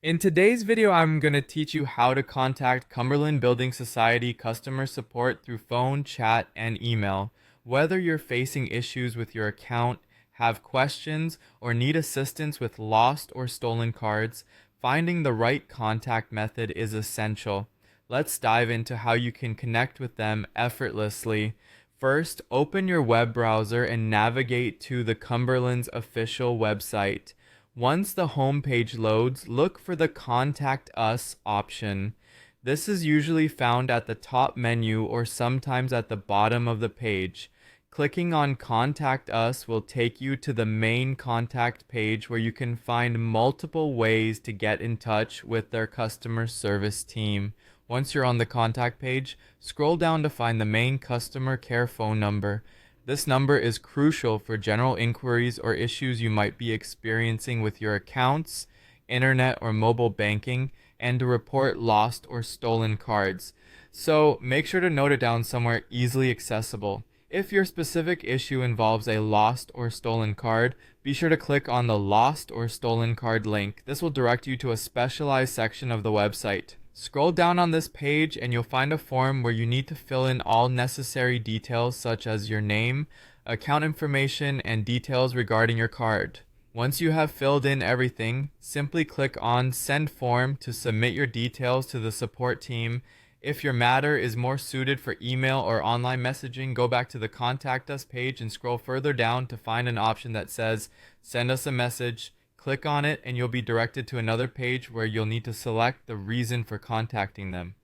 In today's video, I'm going to teach you how to contact Cumberland Building Society customer support through phone, chat, and email. Whether you're facing issues with your account, have questions, or need assistance with lost or stolen cards, finding the right contact method is essential. Let's dive into how you can connect with them effortlessly. First, open your web browser and navigate to the Cumberland's official website. Once the home page loads, look for the Contact Us option. This is usually found at the top menu or sometimes at the bottom of the page. Clicking on Contact Us will take you to the main contact page where you can find multiple ways to get in touch with their customer service team. Once you're on the contact page, scroll down to find the main customer care phone number. This number is crucial for general inquiries or issues you might be experiencing with your accounts, internet or mobile banking, and to report lost or stolen cards. So make sure to note it down somewhere easily accessible. If your specific issue involves a lost or stolen card, be sure to click on the Lost or Stolen Card link. This will direct you to a specialized section of the website. Scroll down on this page and you'll find a form where you need to fill in all necessary details such as your name, account information, and details regarding your card. Once you have filled in everything, simply click on Send Form to submit your details to the support team. If your matter is more suited for email or online messaging, go back to the Contact Us page and scroll further down to find an option that says Send us a message. Click on it and you'll be directed to another page where you'll need to select the reason for contacting them.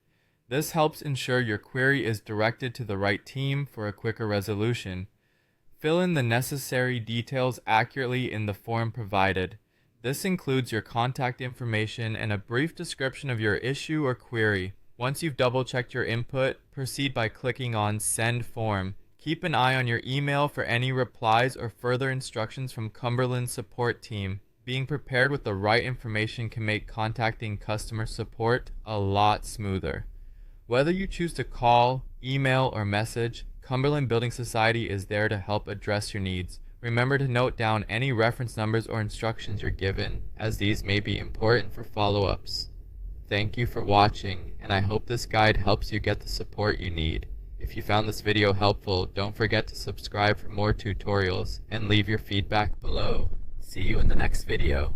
This helps ensure your query is directed to the right team for a quicker resolution. Fill in the necessary details accurately in the form provided. This includes your contact information and a brief description of your issue or query. Once you've double-checked your input, proceed by clicking on Send Form. Keep an eye on your email for any replies or further instructions from Cumberland's support team. Being prepared with the right information can make contacting customer support a lot smoother. Whether you choose to call, email, or message, Cumberland Building Society is there to help address your needs. Remember to note down any reference numbers or instructions you're given, as these may be important for follow-ups. Thank you for watching, and I hope this guide helps you get the support you need. If you found this video helpful, don't forget to subscribe for more tutorials and leave your feedback below. See you in the next video.